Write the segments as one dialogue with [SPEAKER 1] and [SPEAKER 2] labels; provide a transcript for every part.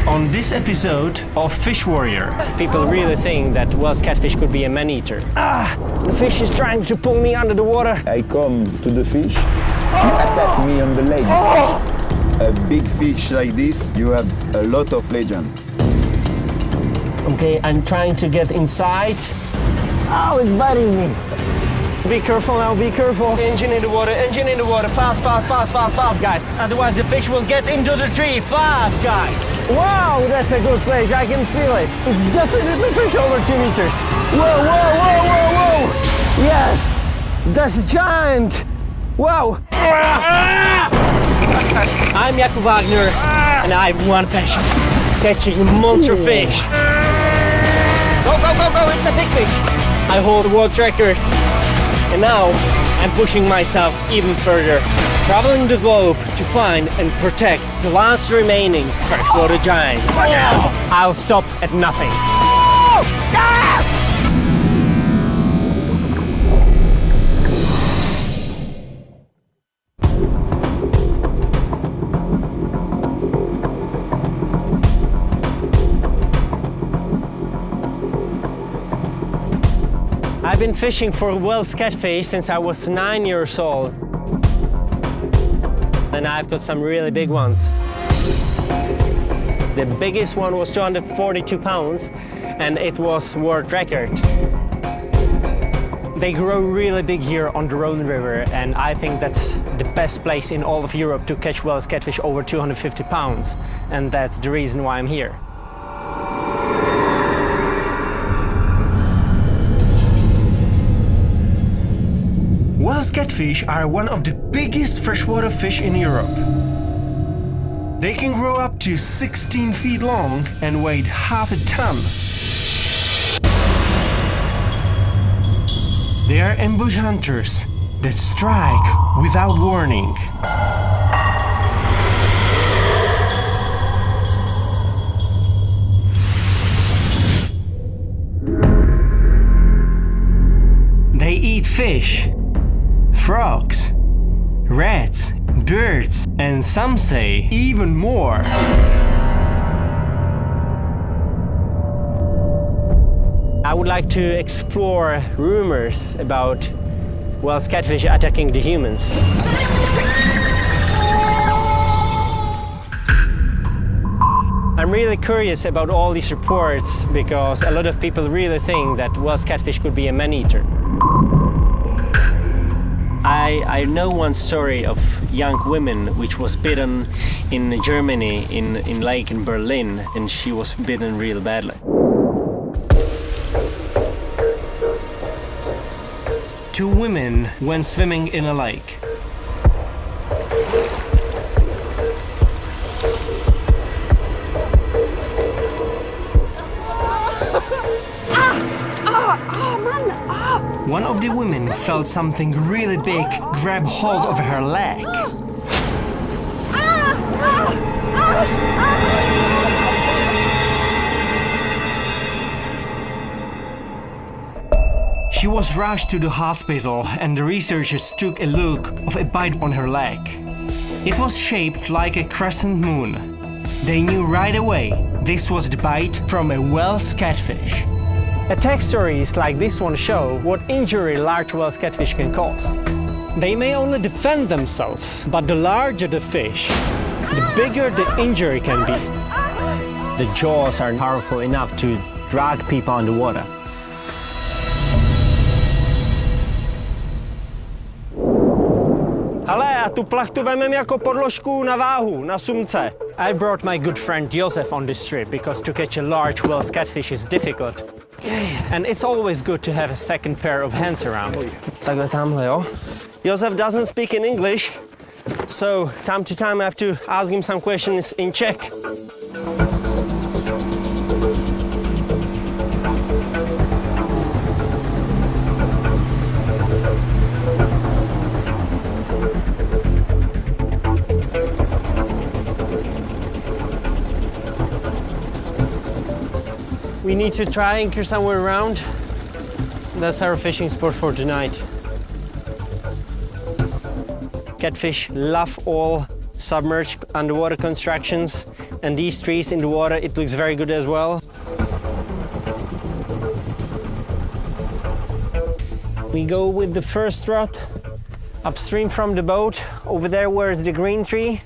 [SPEAKER 1] On this episode of Fish Warrior.
[SPEAKER 2] People really think that Wells catfish could be a man-eater. The fish is trying to pull me under the water.
[SPEAKER 3] I come to the fish, he attack me on the leg. A big fish like this, you have a lot of legend.
[SPEAKER 2] Okay, I'm trying to get inside. Oh, it's biting me. Be careful now, be careful. Engine in the water, fast, fast, fast, fast, fast, guys. Otherwise the fish will get into the tree, fast, guys. Wow, that's a good fish, I can feel it. It's definitely fish over 2 meters. Whoa, whoa, whoa, whoa, whoa. Yes, that's a giant. Wow. I'm Jacob Wagner, and I have one passion, catching a monster fish. Go, go, go, go, it's a big fish. I hold the world record. And now, I'm pushing myself even further, traveling the globe to find and protect the last remaining freshwater giants. I'll stop at nothing. I've been fishing for Wells catfish since I was 9 years old. And I've got some really big ones. The biggest one was 242 pounds, and it was world record. They grow really big here on the Rhone River, and I think that's the best place in all of Europe to catch Wells catfish over 250 pounds. And that's the reason why I'm here.
[SPEAKER 1] Wells catfish are one of the biggest freshwater fish in Europe. They can grow up to 16 feet long and weigh half a ton. They are ambush hunters that strike without warning. They eat fish, frogs, rats, birds, and some say even more.
[SPEAKER 2] I would like to explore rumors about Wells catfish attacking the humans. I'm really curious about all these reports because a lot of people really think that Wells catfish could be a man-eater. I know one story of young women which was bitten in Germany, in lake in Berlin, and she was bitten real badly.
[SPEAKER 1] Two women went swimming in a lake. One of the women felt something really big grab hold of her leg. She was rushed to the hospital and the researchers took a look of a bite on her leg. It was shaped like a crescent moon. They knew right away this was the bite from a Wells catfish.
[SPEAKER 2] Attack stories like this one show what injury large Wells catfish can cause. They may only defend themselves, but the larger the fish, The bigger the injury can be, the jaws are powerful enough to drag people underwater. Ale, a tu plachtu vemem jako podložku na váhu, na sumce. I brought my good friend Josef on this trip because to catch a large Welsh catfish is difficult. And it's always good to have a second pair of hands around. Takhle tamhle, jo? Josef doesn't speak in English, so time to time I have to ask him some questions in Czech. We need to try anchor somewhere around. That's our fishing spot for tonight. Catfish love all submerged underwater constructions, and these trees in the water, it looks very good as well. We go with the first rod upstream from the boat. Over there where is the green tree.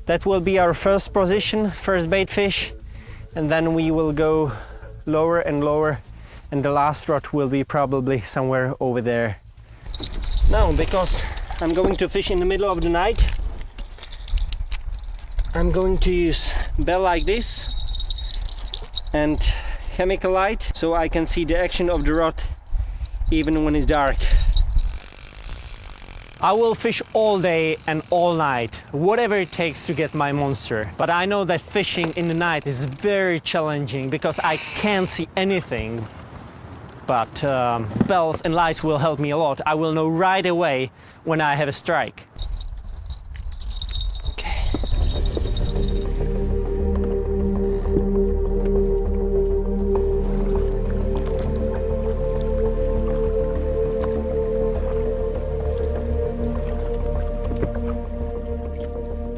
[SPEAKER 2] That will be our first position, first bait fish. And then we will go lower and lower, and the last rod will be probably somewhere over there. Now, because I'm going to fish in the middle of the night, I'm going to use bell like this and chemical light so I can see the action of the rod even when it's dark. I will fish all day and all night, whatever it takes to get my monster. But I know that fishing in the night is very challenging because I can't see anything. But bells and lights will help me a lot. I will know right away when I have a strike.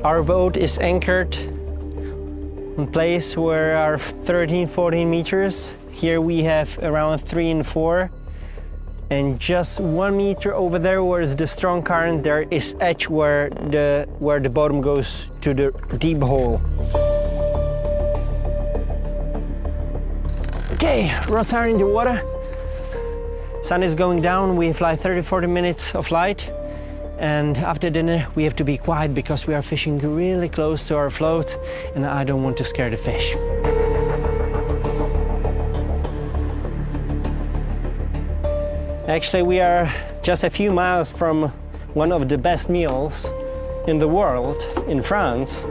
[SPEAKER 2] Our boat is anchored in place where are 13-14 meters. Here we have around 3 and 4. And just 1 meter over there where is the strong current, there is edge where the bottom goes to the deep hole. Okay, rods are in the water. Sun is going down, we have like 30-40 minutes of light. And after dinner, we have to be quiet because we are fishing really close to our float and I don't want to scare the fish. Actually, we are just a few miles from one of the best meals in the world, in France,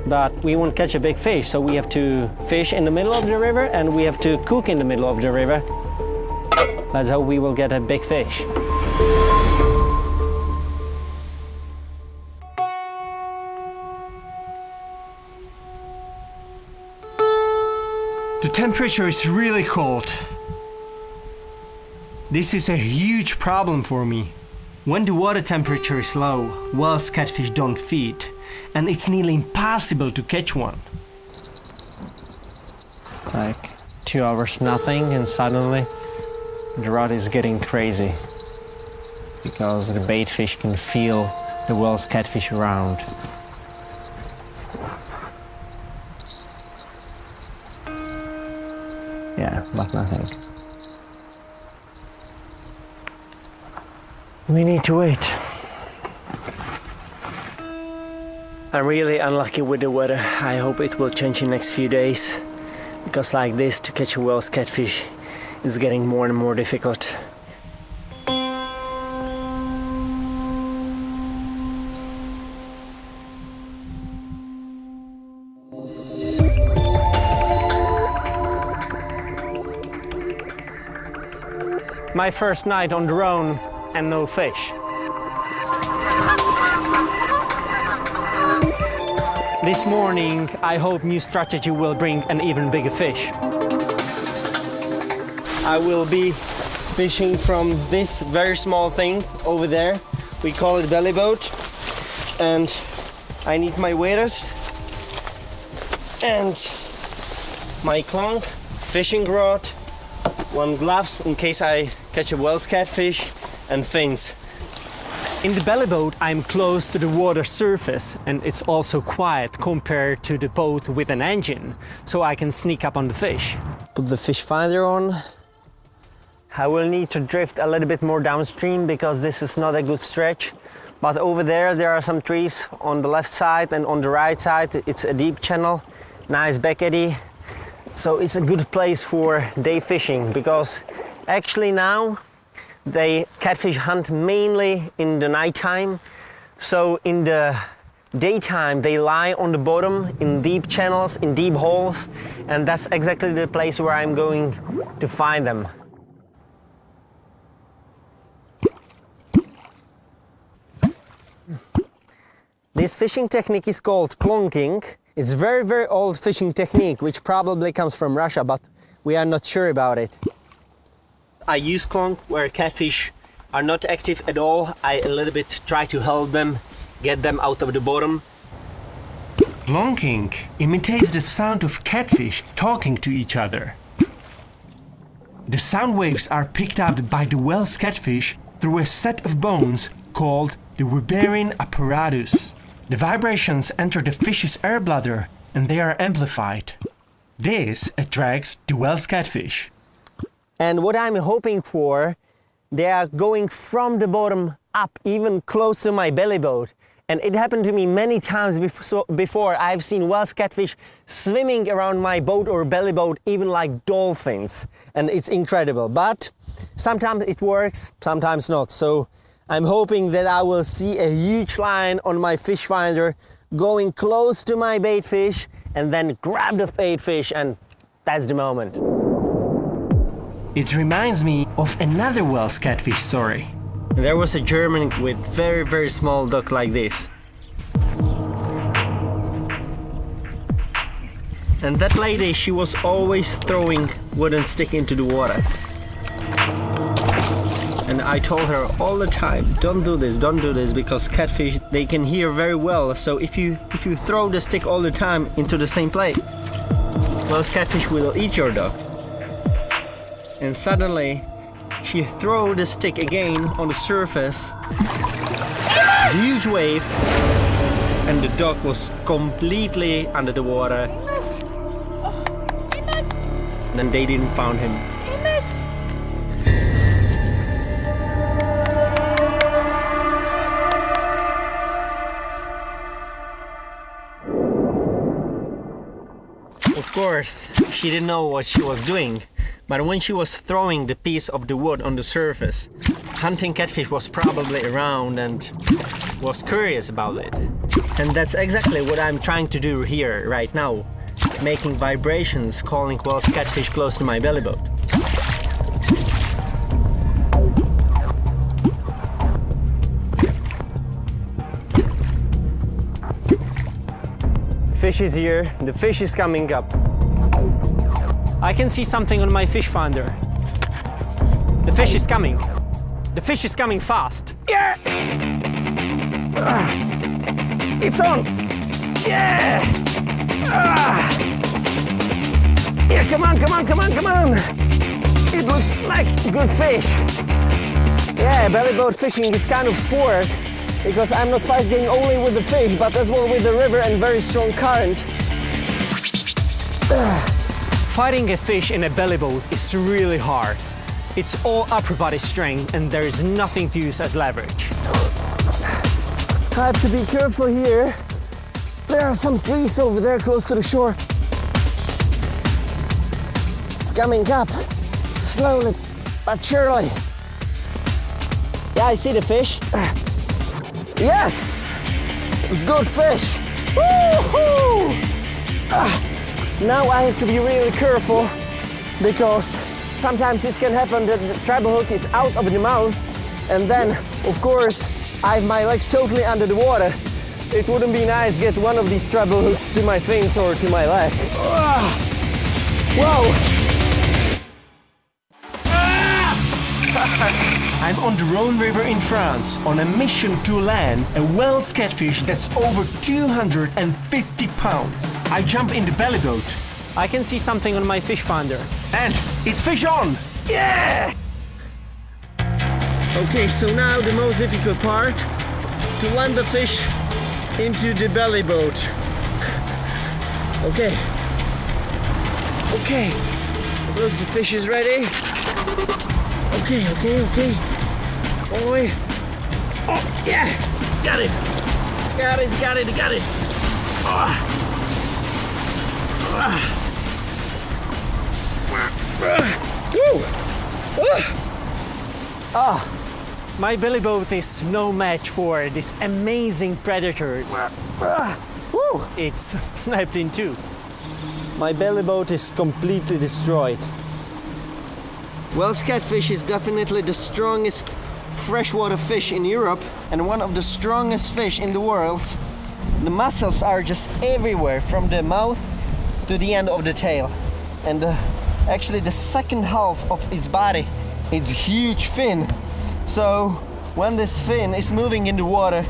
[SPEAKER 2] but we won't catch a big fish, so we have to fish in the middle of the river and we have to cook in the middle of the river. That's how we will get a big fish.
[SPEAKER 1] The temperature is really cold. This is a huge problem for me. When the water temperature is low, Welsh catfish don't feed, and it's nearly impossible to catch one.
[SPEAKER 2] Like 2 hours nothing, and suddenly the rod is getting crazy because the bait fish can feel the Welsh catfish around. Yeah, but nothing. We need to wait. I'm really unlucky with the weather. I hope it will change in the next few days, because like this, to catch a Welsh catfish is getting more and more difficult. My first night on the Rhone and no fish. This morning, I hope new strategy will bring an even bigger fish. I will be fishing from this very small thing over there. We call it belly boat. And I need my waders and my clunk, fishing rod, one gloves in case I catch a Welsh catfish, and fins.
[SPEAKER 1] In the belly boat, I'm close to the water surface, and it's also quiet compared to the boat with an engine, so I can sneak up on the fish.
[SPEAKER 2] Put the fish finder on. I will need to drift a little bit more downstream because this is not a good stretch. But over there are some trees on the left side, and on the right side it's a deep channel, nice back eddy. So it's a good place for day fishing, because actually now they catfish hunt mainly in the nighttime. So in the daytime they lie on the bottom in deep channels, in deep holes, and that's exactly the place where I'm going to find them. This fishing technique is called clonking. It's very, very old fishing technique, which probably comes from Russia, but we are not sure about it. I use clonk where catfish are not active at all. I a little bit try to help them, get them out of the bottom.
[SPEAKER 1] Clonking imitates the sound of catfish talking to each other. The sound waves are picked up by the whale's catfish through a set of bones called the Weberian apparatus. The vibrations enter the fish's air bladder and they are amplified. This attracts the whale's catfish.
[SPEAKER 2] And what I'm hoping for, they are going from the bottom up, even close to my belly boat. And it happened to me many times before. I've seen whale's catfish swimming around my boat or belly boat, even like dolphins. And it's incredible. But sometimes it works, sometimes not. So I'm hoping that I will see a huge line on my fish finder going close to my bait fish and then grab the bait fish, and that's the moment.
[SPEAKER 1] It reminds me of another whale's catfish story.
[SPEAKER 2] There was a German with very, very small duck like this. And that lady, she was always throwing wooden stick into the water. And I told her all the time, don't do this, because catfish, they can hear very well. So if you throw the stick all the time into the same place, those catfish will eat your duck. And suddenly, she threw the stick again on the surface, huge wave, and the dog was completely under the water. And then they didn't find him. Of course, she didn't know what she was doing. But when she was throwing the piece of the wood on the surface, hunting catfish was probably around and was curious about it. And that's exactly what I'm trying to do here right now, making vibrations, calling whale's catfish close to my belly boat. Fish is here, the fish is coming up. I can see something on my fish finder. The fish is coming. The fish is coming fast. Yeah! It's on! Yeah! Yeah, come on, come on, come on, come on! It looks like good fish. Yeah, belly boat fishing is kind of sport, because I'm not fighting only with the fish, but as well with the river and very strong current.
[SPEAKER 1] Fighting a fish in a belly boat is really hard. It's all upper body strength and there is nothing to use as leverage.
[SPEAKER 2] I have to be careful here. There are some trees over there close to the shore. It's coming up, slowly but surely. Yeah, I see the fish. Yes! It's good fish. Woo-hoo! Now I have to be really careful, because sometimes it can happen that the treble hook is out of the mouth, and then, of course, I have my legs totally under the water. It wouldn't be nice to get one of these treble hooks to my fins or to my leg. Whoa!
[SPEAKER 1] I'm on the Rhone River in France on a mission to land a whale's catfish that's over 250 pounds. I jump in the belly boat.
[SPEAKER 2] I can see something on my fish finder.
[SPEAKER 1] And it's fish on!
[SPEAKER 2] Yeah! Okay, so now the most difficult part. to land the fish into the belly boat. Okay. Okay. Looks the fish is ready. Okay. Boy. Oh, yeah. Got it. Got it.
[SPEAKER 1] My belly boat is no match for this amazing predator. It's snapped in two.
[SPEAKER 2] My belly boat is completely destroyed. Wells catfish is definitely the strongest freshwater fish in Europe and one of the strongest fish in the world. The muscles are just everywhere from the mouth to the end of the tail. And actually the second half of its body, it's huge fin. So when this fin is moving in the water,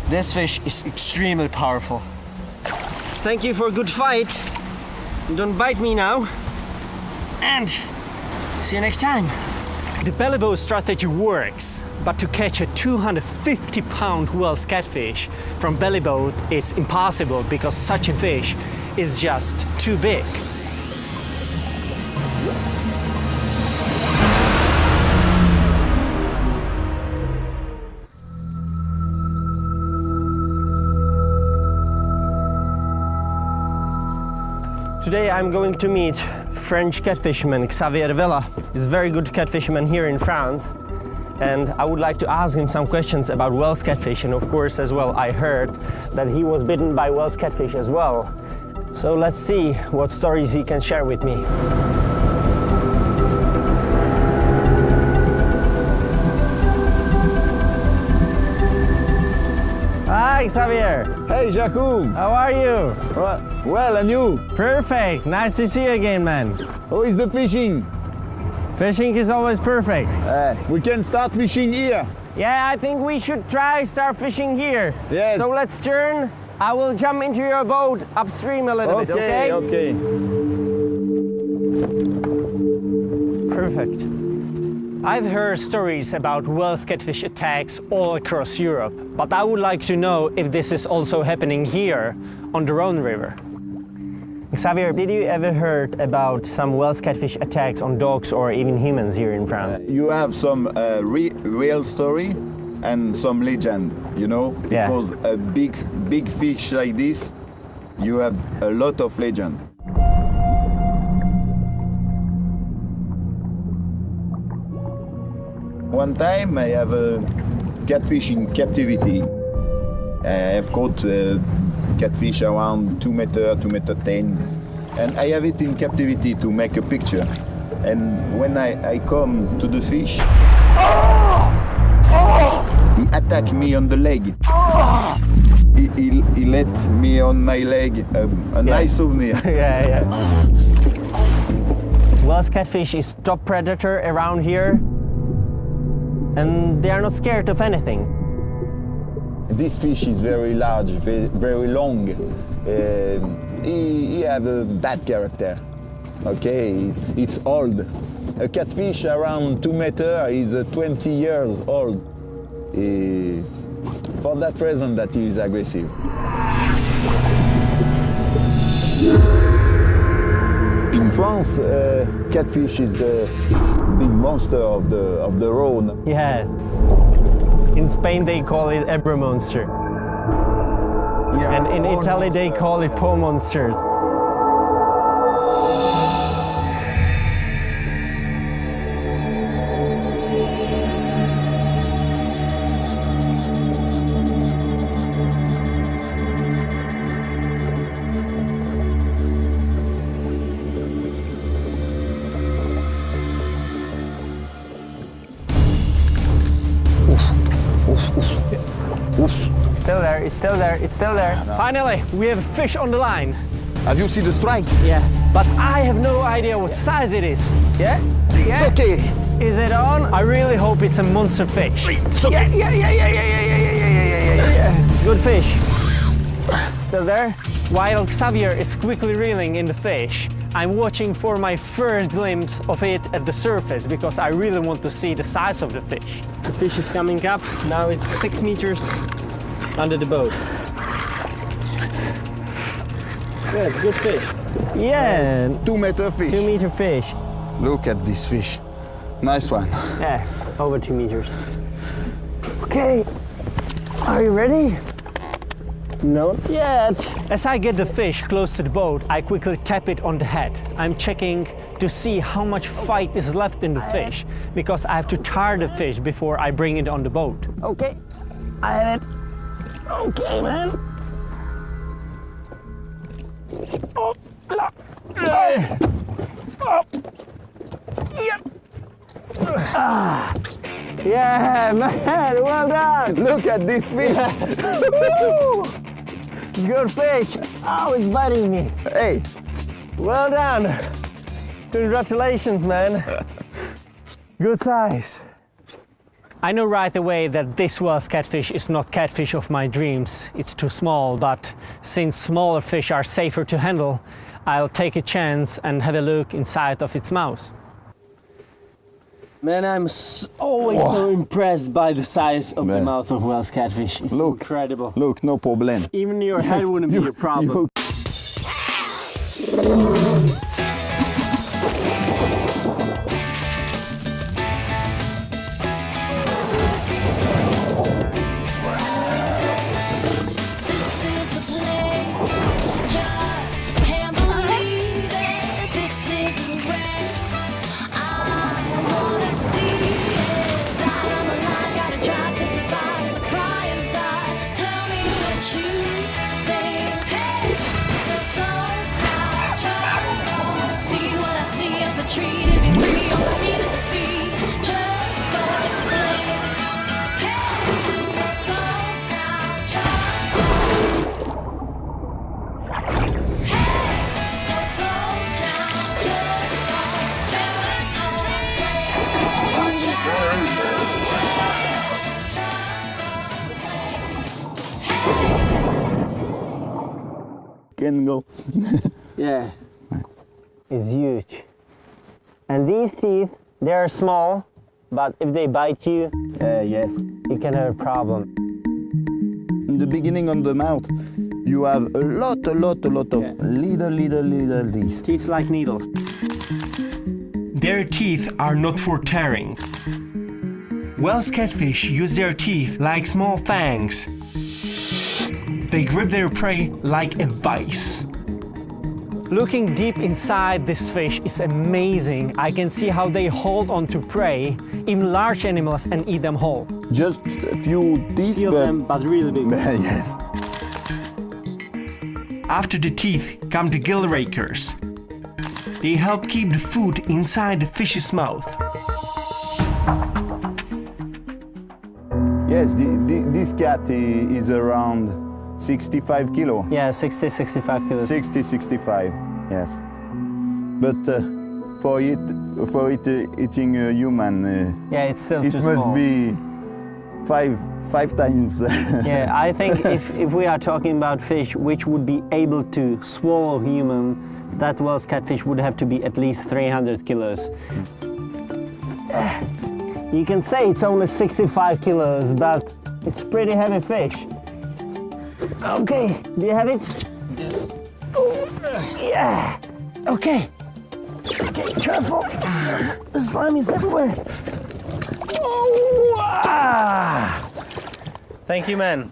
[SPEAKER 2] this fish is extremely powerful. Thank you for a good fight. Don't bite me now. And see you next time.
[SPEAKER 1] The belly boat strategy works, but to catch a 250-pound Wells catfish from belly boat is impossible because such a fish is just too big.
[SPEAKER 2] Today I'm going to meet French catfisherman Xavier Villa. He's a very good catfisherman here in France. And I would like to ask him some questions about Wells catfish. And of course as well, I heard that he was bitten by Wells catfish as well. So let's see what stories he can share with me. Hi Xavier!
[SPEAKER 3] Hey, Jakub!
[SPEAKER 2] How are you?
[SPEAKER 3] Well, and you?
[SPEAKER 2] Perfect! Nice to see you again, man.
[SPEAKER 3] How is the fishing?
[SPEAKER 2] Fishing is always perfect.
[SPEAKER 3] We can start fishing here.
[SPEAKER 2] Yeah, I think we should start fishing here.
[SPEAKER 3] Yes.
[SPEAKER 2] So let's turn. I will jump into your boat upstream a little bit, okay?
[SPEAKER 3] Okay.
[SPEAKER 2] Perfect.
[SPEAKER 1] I've heard stories about Wells catfish attacks all across Europe, but I would like to know if this is also happening here on the Rhone River.
[SPEAKER 2] Xavier, did you ever heard about some Wells catfish attacks on dogs or even humans here in France?
[SPEAKER 3] You have some real story and some legend, you know?
[SPEAKER 2] Yeah.
[SPEAKER 3] Because a big fish like this, you have a lot of legend. One time I have a catfish in captivity. I have caught catfish around 2 meter, 2 meter 10. And I have it in captivity to make a picture. And when I come to the fish, he attacked me on the leg. He let me on my leg a nice souvenir.
[SPEAKER 2] Yeah. Wells catfish is top predator around here. And they are not scared of anything.
[SPEAKER 3] This fish is very large, very long. He have a bad character. Okay, it's old. A catfish around 2 meters is 20 years old. For that reason that he is aggressive. In France, catfish is a big monster of the Rhone.
[SPEAKER 2] Yeah. In Spain they call it Ebro monster.
[SPEAKER 3] Yeah,
[SPEAKER 2] And in Italy they call it Po monsters. It's still there.
[SPEAKER 1] Finally, we have a fish on the line.
[SPEAKER 3] Have you seen the strike?
[SPEAKER 2] Yeah.
[SPEAKER 1] But I have no idea what size it is.
[SPEAKER 2] Yeah?
[SPEAKER 3] It's okay.
[SPEAKER 2] Is it on?
[SPEAKER 1] I really hope it's a monster fish.
[SPEAKER 3] It's okay.
[SPEAKER 2] Yeah. It's good fish. Still there?
[SPEAKER 1] While Xavier is quickly reeling in the fish, I'm watching for my first glimpse of it at the surface because I really want to see the size of the fish.
[SPEAKER 2] The fish is coming up. Now it's 6 meters under the boat. Good fish. Yeah,
[SPEAKER 3] 2 meter fish.
[SPEAKER 2] 2 meter fish.
[SPEAKER 3] Look at this fish. Nice one.
[SPEAKER 2] Yeah, over 2 meters. Okay, are you ready? Not yet. As I get the fish close to the boat, I quickly tap it on the head. I'm checking to see how much fight is left in the fish, because I have to tire the fish before I bring it on the boat. Okay, I have it. Okay, man. Oh, la. Oh. Yep. Yeah, man, well done.
[SPEAKER 3] Look at this fish.
[SPEAKER 2] Good fish. Oh, it's biting me.
[SPEAKER 3] Hey.
[SPEAKER 2] Well done. Congratulations, man. Good size. I know right away that this whale's catfish is not catfish of my dreams. It's too small, but since smaller fish are safer to handle, I'll take a chance and have a look inside of its mouth. Man, I'm always so impressed by the size of the mouth of whale's catfish. It's incredible.
[SPEAKER 3] Look, no problem.
[SPEAKER 2] Even your head wouldn't be a problem.
[SPEAKER 3] Can go.
[SPEAKER 2] Yeah, it's huge. And these teeth, they are small, but if they bite you,
[SPEAKER 3] Yes.
[SPEAKER 2] you can have a problem.
[SPEAKER 3] In the beginning of the mouth, you have a lot of little these.
[SPEAKER 2] Teeth like needles.
[SPEAKER 1] Their teeth are not for tearing. Whale's catfish use their teeth like small fangs. They grip their prey like a vice.
[SPEAKER 2] Looking deep inside this fish is amazing. I can see how they hold on to prey, even large animals, and eat them whole.
[SPEAKER 3] Just a few teeth,
[SPEAKER 2] But really big.
[SPEAKER 3] Yes.
[SPEAKER 1] After the teeth come the gill rakers. They help keep the food inside the fish's mouth.
[SPEAKER 3] Yes, this cat is around 65 kilo.
[SPEAKER 2] Yeah, 60, 65 kilos.
[SPEAKER 3] 60, 65, yes. But for it eating a human,
[SPEAKER 2] Yeah, it's still
[SPEAKER 3] it
[SPEAKER 2] too
[SPEAKER 3] must
[SPEAKER 2] small.
[SPEAKER 3] be five times.
[SPEAKER 2] Yeah, I think if we are talking about fish which would be able to swallow human, that whale's catfish would have to be at least 300 kilos. You can say it's only 65 kilos, but it's pretty heavy fish. Okay, do you have it? Yes. Oh, yeah. Okay. Okay, careful. The slime is everywhere. Oh, ah. Thank you, man.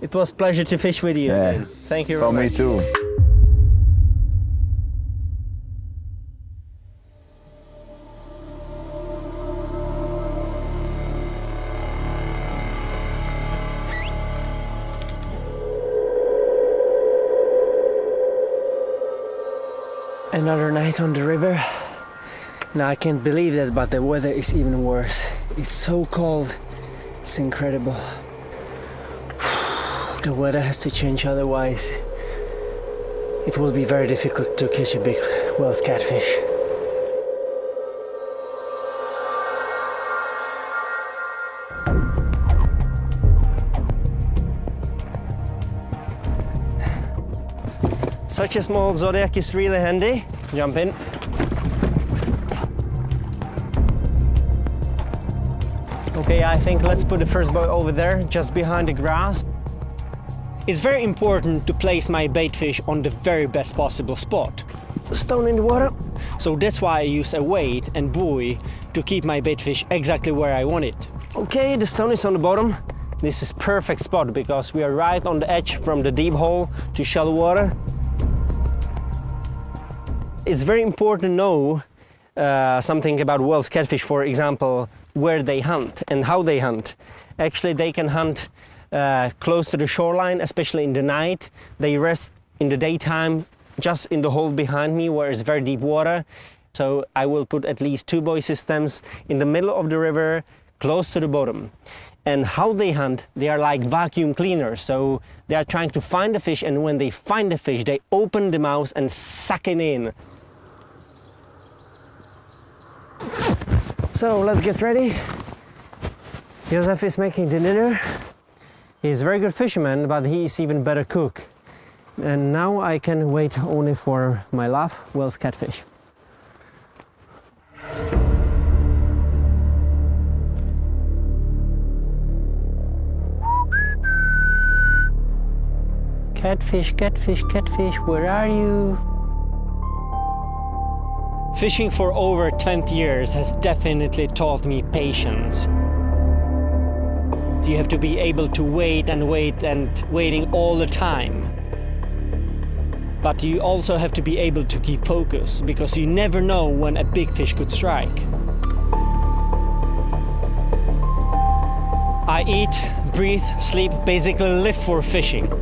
[SPEAKER 2] It was a pleasure to fish with you.
[SPEAKER 3] Yeah.
[SPEAKER 2] Again. Thank you
[SPEAKER 3] For
[SPEAKER 2] very
[SPEAKER 3] me
[SPEAKER 2] much.
[SPEAKER 3] too.
[SPEAKER 2] Another night on the river. Now I can't believe that, but the weather is even worse. It's so cold. It's incredible. The weather has to change, otherwise it will be very difficult to catch a big whale's catfish. Such a small Zodiac is really handy. Jump in. Okay, I think let's put the first boat over there, just behind the grass.
[SPEAKER 1] It's very important to place my bait fish on the very best possible spot.
[SPEAKER 2] Stone in the water.
[SPEAKER 1] So that's why I use a weight and buoy to keep my bait fish exactly where I want it.
[SPEAKER 2] Okay, the stone is on the bottom. This is perfect spot because we are right on the edge from the deep hole to shallow water. It's very important to know something about Wells catfish, for example, where they hunt and how they hunt. Actually, they can hunt close to the shoreline, especially in the night. They rest in the daytime just in the hole behind me where it's very deep water. So I will put at least 2 buoy systems in the middle of the river, close to the bottom. And how they hunt, they are like vacuum cleaners. So they are trying to find the fish, and when they find the fish, they open the mouth and suck it in. So let's get ready. Josef is making the dinner. He's a very good fisherman, but he's even better cook. And now I can wait only for my love, Wells catfish. Catfish, catfish, catfish, where are you?
[SPEAKER 1] Fishing for over 20 years has definitely taught me patience. You have to be able to wait and wait and waiting all the time. But you also have to be able to keep focus, because you never know when a big fish could strike. I eat, breathe, sleep, basically live for fishing.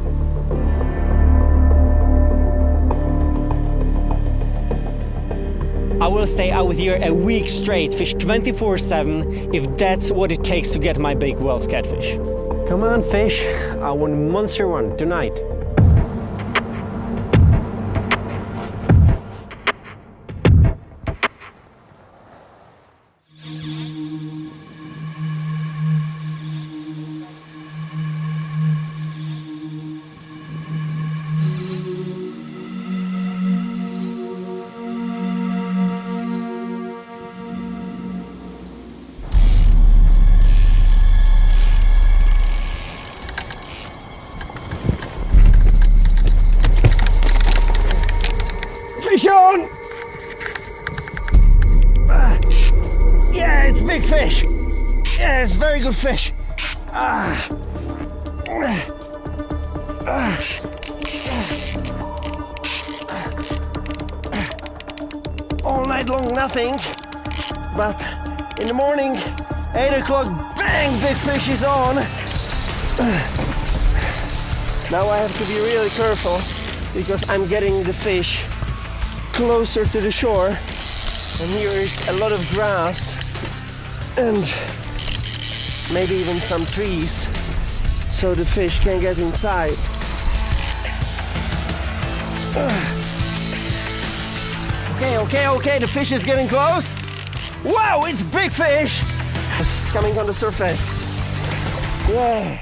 [SPEAKER 1] I will stay out here a week straight, fish 24/7, if that's what it takes to get my big Wells catfish.
[SPEAKER 2] Come on, fish. I want a monster one tonight. Fish on! Yeah, it's big fish. Yeah, it's very good fish. All night long nothing, but in the morning, 8 o'clock, bang, big fish is on. Now I have to be really careful because I'm getting the fish closer to the shore, and here is a lot of grass and maybe even some trees, so the fish can get inside. Okay, the fish is getting close. Wow, it's big fish! It's coming on the surface. Yeah.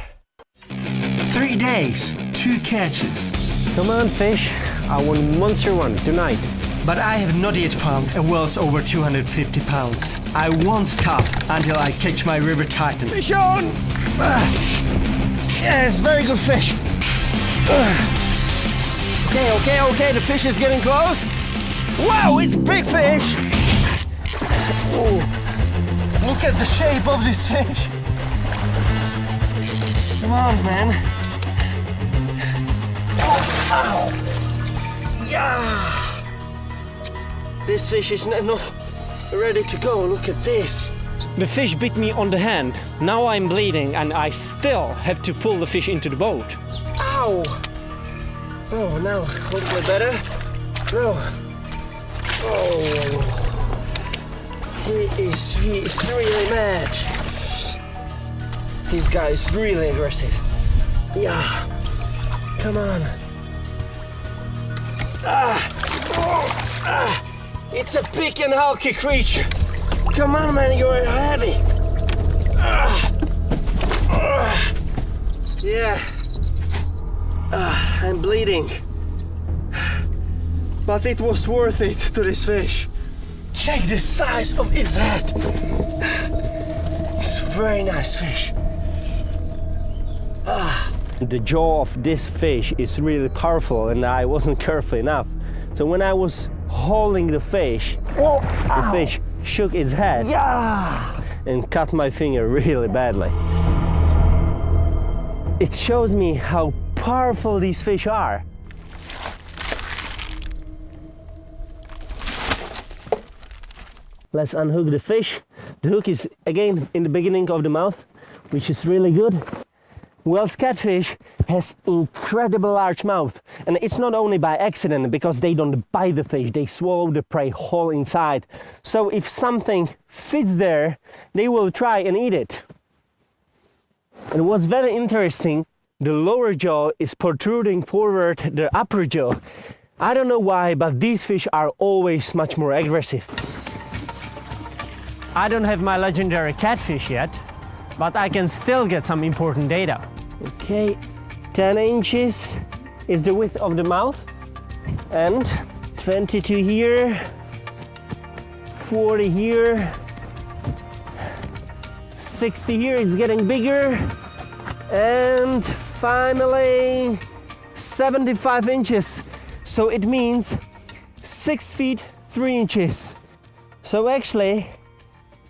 [SPEAKER 1] 3 days, 2 catches.
[SPEAKER 2] Come on, fish. I want a monster one tonight.
[SPEAKER 1] But I have not yet found a Wells over 250 pounds. I won't stop until I catch my river titan.
[SPEAKER 2] Fish on! Yeah, it's very good fish. Okay, the fish is getting close. Wow, it's big fish! Oh, look at the shape of this fish. Come on, man. Oh, yeah! This fish is not ready to go. Look at this.
[SPEAKER 1] The fish bit me on the hand. Now I'm bleeding and I still have to pull the fish into the boat.
[SPEAKER 2] Ow! Oh, now hopefully better. No. Oh. He is really mad. This guy is really aggressive. Yeah. Come on. It's a big and hulky creature. Come on, man, you're heavy. Yeah. I'm bleeding. But it was worth it to this fish. Check the size of its head. It's a very nice fish. The jaw of this fish is really powerful and I wasn't careful enough. So when I was holding the fish, the fish shook its head and cut my finger really badly. It shows me how powerful these fish are. Let's unhook the fish. The hook is again in the beginning of the mouth, which is really good. Wells catfish has incredible large mouth, and it's not only by accident because they don't bite the fish, they swallow the prey whole inside. So if something fits there, they will try and eat it. And what's very interesting, the lower jaw is protruding forward the upper jaw. I don't know why, but these fish are always much more aggressive. I don't have my legendary catfish yet, but I can still get some important data. Okay, 10 inches is the width of the mouth, and 22 here, 40 here, 60 here, it's getting bigger, and finally 75 inches. So it means 6 feet 3 inches. So actually,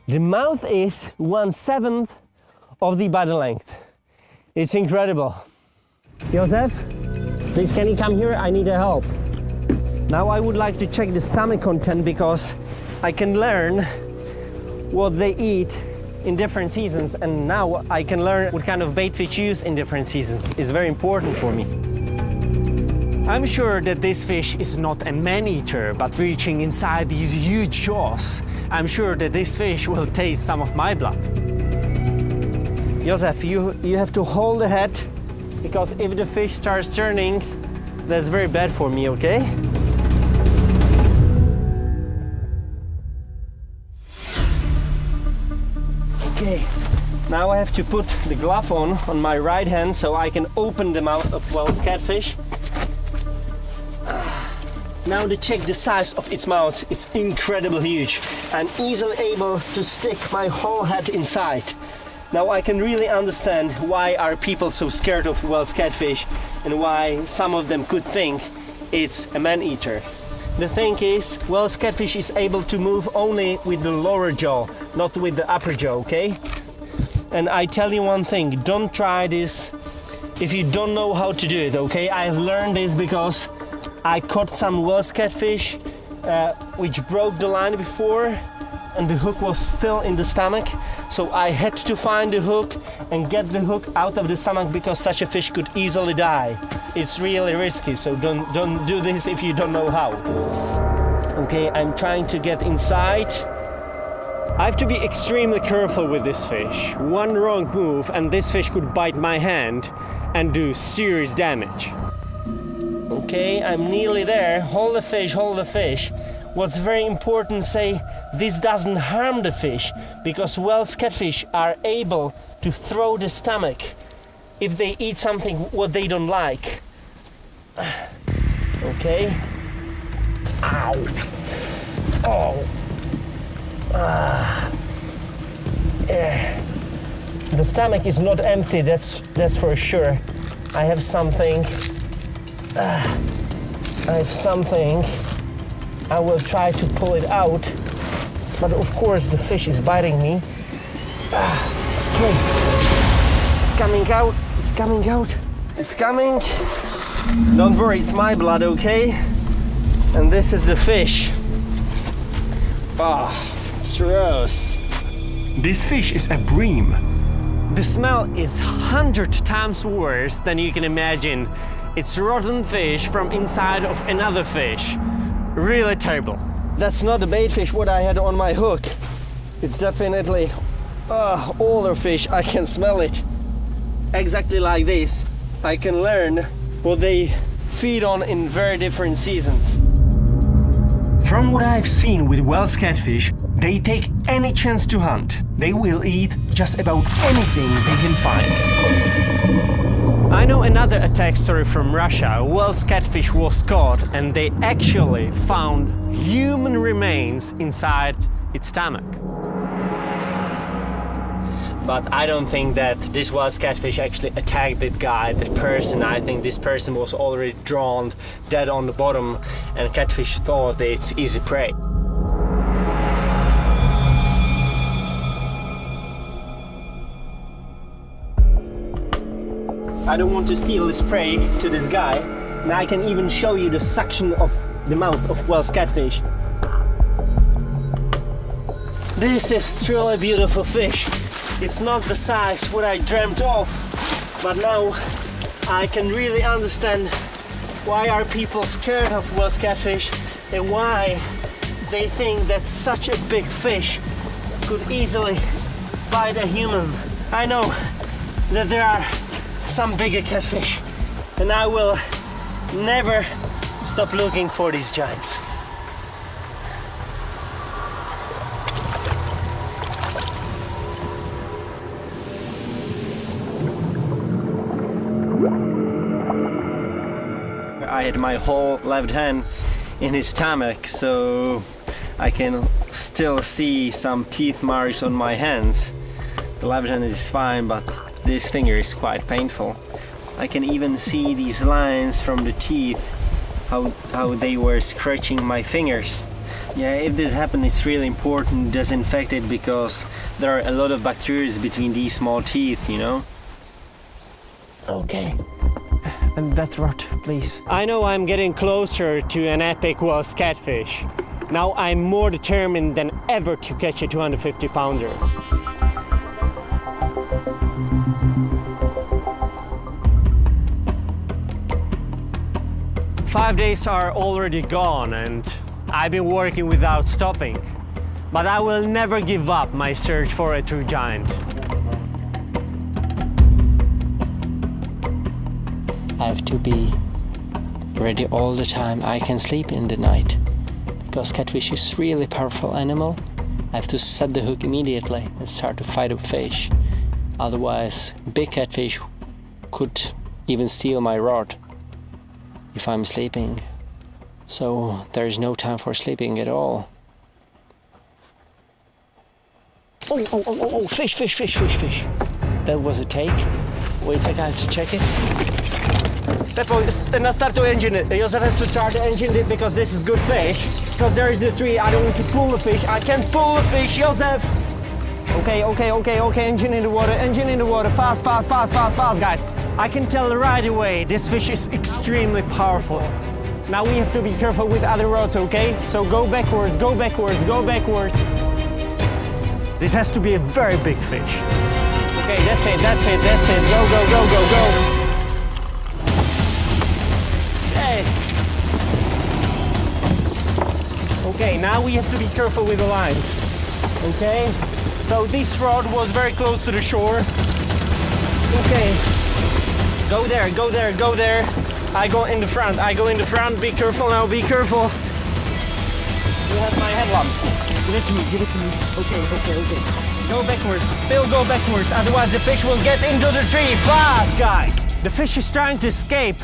[SPEAKER 2] the mouth is 1/7 of the body length. It's incredible. Josef, please can you come here? I need help. Now I would like to check the stomach content because I can learn what they eat in different seasons, and now I can learn what kind of bait fish use in different seasons. It's very important for me. I'm sure that this fish is not a man-eater, but reaching inside these huge jaws, I'm sure that this fish will taste some of my blood. Josef, you have to hold the head, because if the fish starts turning, that's very bad for me, okay? Okay, now I have to put the glove on my right hand so I can open the mouth of Wells catfish. Now to check the size of its mouth, it's incredibly huge. I'm easily able to stick my whole head inside. Now I can really understand why are people so scared of Wells catfish and why some of them could think it's a man-eater. The thing is, Wells catfish is able to move only with the lower jaw, not with the upper jaw, okay? And I tell you one thing, don't try this if you don't know how to do it, okay? I've learned this because I caught some Wells catfish which broke the line before, and the hook was still in the stomach, so I had to find the hook and get the hook out of the stomach because such a fish could easily die. It's really risky, so don't do this if you don't know how. Okay, I'm trying to get inside. I have to be extremely careful with this fish. One wrong move and this fish could bite my hand and do serious damage. Okay, I'm nearly there. Hold the fish, hold the fish. What's very important, say, this doesn't harm the fish, because Wells catfish are able to throw the stomach if they eat something what they don't like. Okay. Ow. Oh. The stomach is not empty, that's for sure. I have something. I will try to pull it out, but of course the fish is biting me. Okay, it's coming out, it's coming out, it's coming. Don't worry, it's my blood, okay? And this is the fish. It's gross.
[SPEAKER 1] This fish is a bream.
[SPEAKER 2] The smell is 100 times worse than you can imagine. It's rotten fish from inside of another fish. Really terrible. That's not the bait fish what I had on my hook. It's definitely older fish. I can smell it. Exactly like this. I can learn what they feed on in very different seasons.
[SPEAKER 1] From what I've seen with Wells catfish, they take any chance to hunt. They will eat just about anything they can find.
[SPEAKER 2] I know another attack story from Russia. Wells catfish was caught and they actually found human remains inside its stomach. But I don't think that this was catfish actually attacked that guy, that person. I think this person was already drowned, dead on the bottom, and catfish thought that it's easy prey. I don't want to steal this prey to this guy, and I can even show you the suction of the mouth of Welsh catfish. This is truly beautiful fish. It's not the size what I dreamt of, but now I can really understand why are people scared of Welsh catfish and why they think that such a big fish could easily bite a human. I know that there are some bigger catfish, and I will never stop looking for these giants. I had my whole left hand in his stomach, so I can still see some teeth marks on my hands. The left hand is fine, but this finger is quite painful. I can even see these lines from the teeth, how they were scratching my fingers. Yeah, if this happened, it's really important to disinfect it, because there are a lot of bacteria between these small teeth, you know? Okay. And that rod, please. I know I'm getting closer to an epic Welsh catfish. Now I'm more determined than ever to catch a 250 pounder. Five days are already gone and I've been working without stopping. But I will never give up my search for a true giant. I have to be ready all the time. I can sleep in the night because catfish is really powerful animal. I have to set the hook immediately and start to fight a fish. Otherwise, big catfish could even steal my rod if I'm sleeping. So there's no time for sleeping at all. Oh, fish. That was a take. Wait a second, I have to check it. Peppo, start the engine. Josef has to start the engine because this is good fish. Because there is the tree, I don't want to pull the fish. I can't pull the fish, Josef! Okay, engine in the water, fast, guys. I can tell right away, this fish is extremely powerful. Now we have to be careful with other rods, okay? So go backwards. This has to be a very big fish. Okay, that's it. Go. Okay, now we have to be careful with the lines. Okay, so this rod was very close to the shore. Okay, go there. I go in the front. Be careful now, be careful. You have my headlamp. Give it to me. Okay. Go backwards, still go backwards, otherwise the fish will get into the tree. Fast, guys! The fish is trying to escape.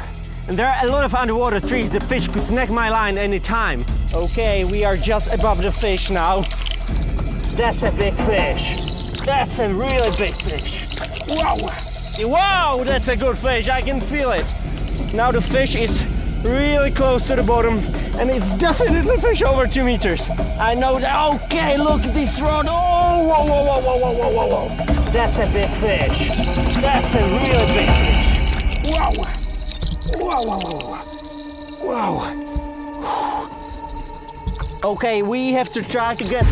[SPEAKER 2] And there are a lot of underwater trees. The fish could snag my line anytime. Okay, we are just above the fish now. That's a big fish. That's a really big fish. Wow, that's a good fish. I can feel it. Now the fish is really close to the bottom and it's definitely fish over 2 meters. I know that. Okay, look at this rod. Oh, whoa. That's a big fish. That's a really big fish. Wow. Okay, we have to try to get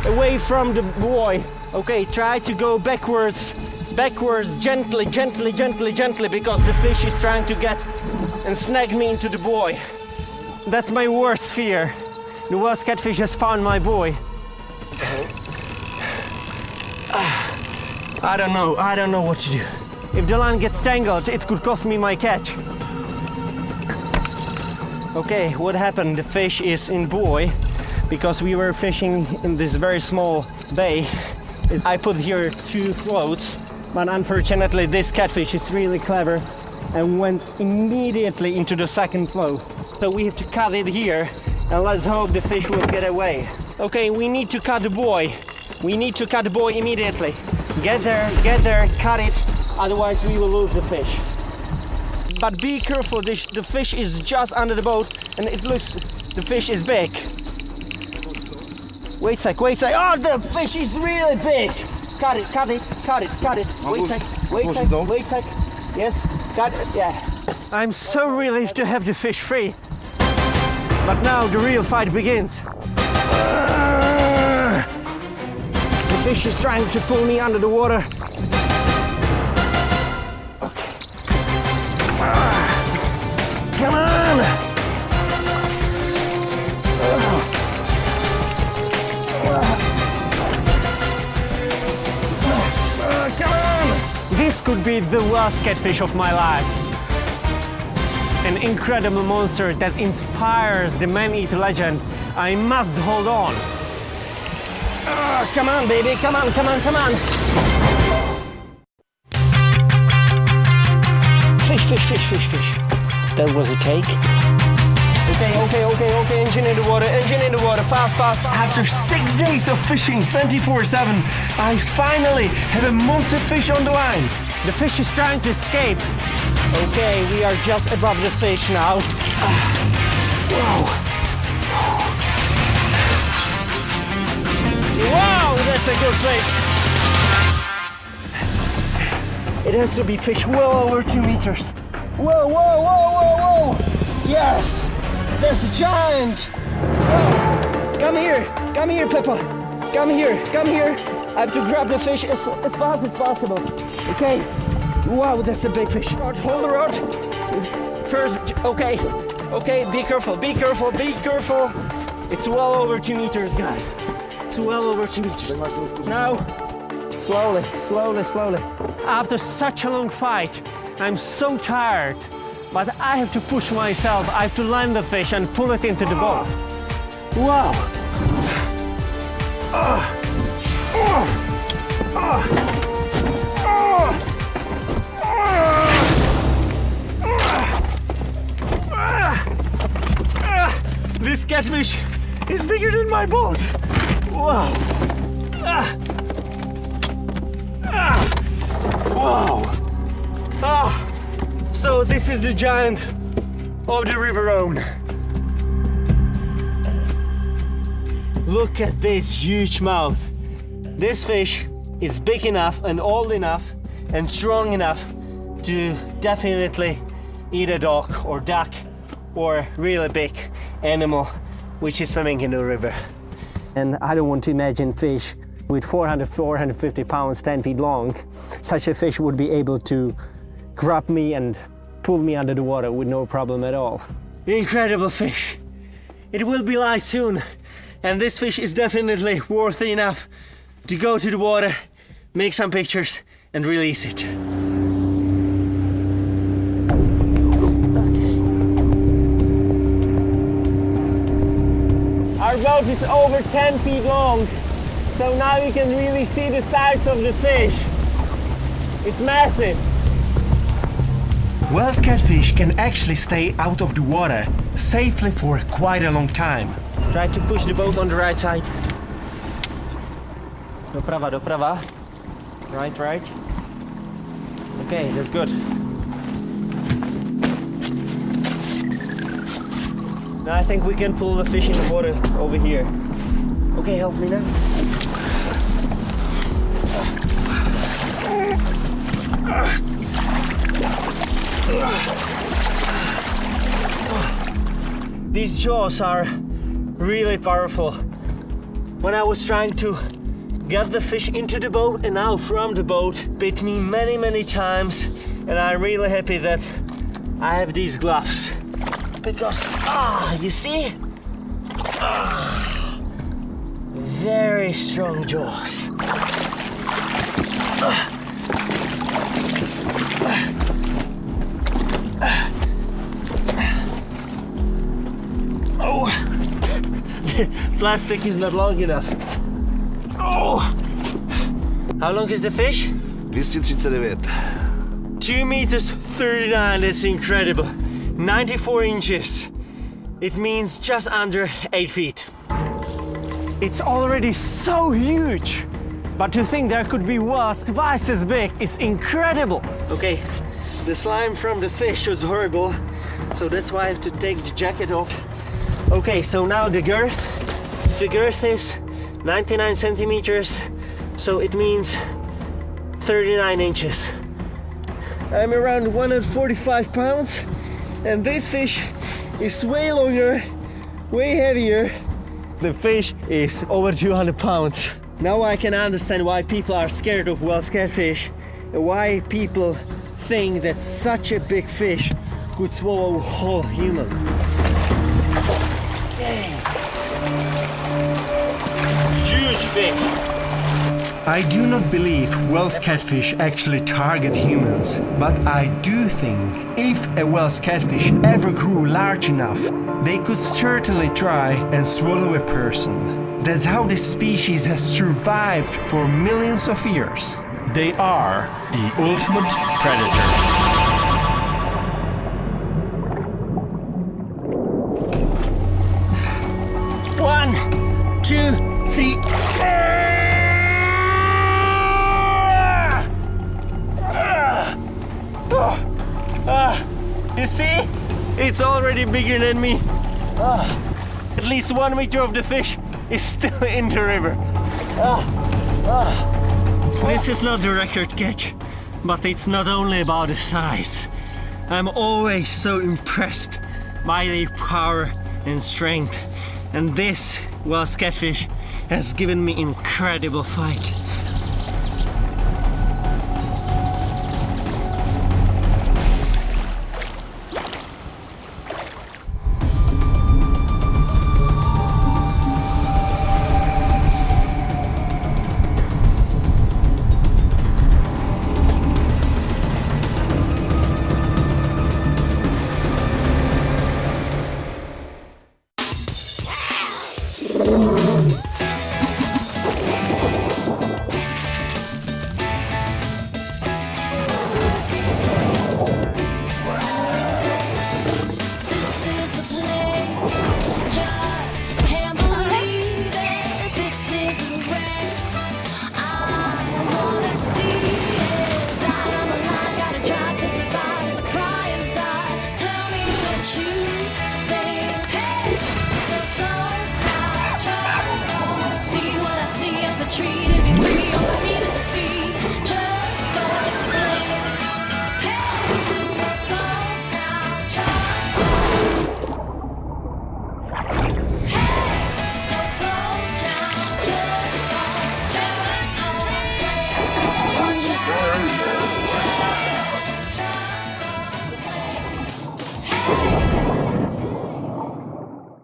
[SPEAKER 2] away from the buoy. Okay, try to go backwards, gently, because the fish is trying to get and snag me into the buoy. That's my worst fear. The Welsh catfish has found my buoy. I don't know what to do. If the line gets tangled, it could cost me my catch. Okay, what happened? The fish is in buoy because we were fishing in this very small bay. I put here 2 floats, but unfortunately this catfish is really clever and went immediately into the second float. So we have to cut it here and let's hope the fish will get away. Okay, we need to cut the buoy. We need to cut the buoy immediately. Get there, cut it, otherwise we will lose the fish. But be careful, the fish is just under the boat and it looks, the fish is big. Wait a sec. Oh, the fish is really big. Cut it. Wait a sec. Yes, got it, yeah. I'm so relieved to have the fish free. But now the real fight begins. The fish is trying to pull me under the water. Okay. Come on! Come on! This could be the last catfish of my life. An incredible monster that inspires the man-eater legend. I must hold on. Come on, baby, come on. Fish. That was a take. Okay, engine in the water, fast.
[SPEAKER 1] After 6 days of fishing 24/7, I finally have a monster fish on the line.
[SPEAKER 2] The fish is trying to escape. Okay, we are just above the fish now. Wow, that's a good fish. It has to be fish well over 2 meters. Whoa. Yes, that's a giant. Whoa. Come here, Peppa. Come here. I have to grab the fish as fast as possible. Okay. Wow, that's a big fish. Hold the rod. First, okay, be careful. It's well over 2 meters, guys. It's well over 2 meters. Now, slowly. After such a long fight, I'm so tired, but I have to push myself. I have to land the fish and pull it into the boat. Wow. This catfish is bigger than my boat. Wow. Wow. So this is the giant of the River Rhone. Look at this huge mouth. This fish is big enough and old enough and strong enough to definitely eat a dog or duck or really big animal which is swimming in the river. And I don't want to imagine fish with 450 pounds, 10 feet long. Such a fish would be able to grab me and pull me under the water with no problem at all. Incredible fish. It will be light soon, and this fish is definitely worthy enough to go to the water, make some pictures and release it. Our boat is over 10 feet long, so now you can really see the size of the fish. It's massive.
[SPEAKER 1] Wels catfish can actually stay out of the water safely for quite a long time.
[SPEAKER 2] Try to push the boat on the right side. Doprava. Right. Okay, that's good. Now I think we can pull the fish in the water over here. Okay, help me now. These jaws are really powerful. When I was trying to get the fish into the boat and now from the boat, bit me many times, and I'm really happy that I have these gloves. Because, you see? Very strong jaws. Plastic is not long enough. How long is the fish?
[SPEAKER 4] 239.
[SPEAKER 2] 2 meters 39, that's incredible. 94 inches. It means just under 8 feet. It's already so huge. But to think there could be whales twice as big is incredible. Okay, the slime from the fish was horrible, so that's why I have to take the jacket off. Okay, so now the girth. The girth is 99 centimeters, so it means 39 inches. I'm around 145 pounds, and this fish is way longer, way heavier. The fish is over 200 pounds. Now I can understand why people are scared of whale catfish and why people think that such a big fish could swallow a whole human. Dang. Huge fish.
[SPEAKER 1] I do not believe whale's catfish actually target humans, but I do think if a whale's catfish ever grew large enough, they could certainly try and swallow a person. That's how this species has survived for millions of years. They are the ultimate predators.
[SPEAKER 2] One, two, three. You see? It's already bigger than me. At least 1 meter of the fish is still in the river. This is not the record catch, but it's not only about the size. I'm always so impressed by their power and strength, and this whale's catfish has given me incredible fight.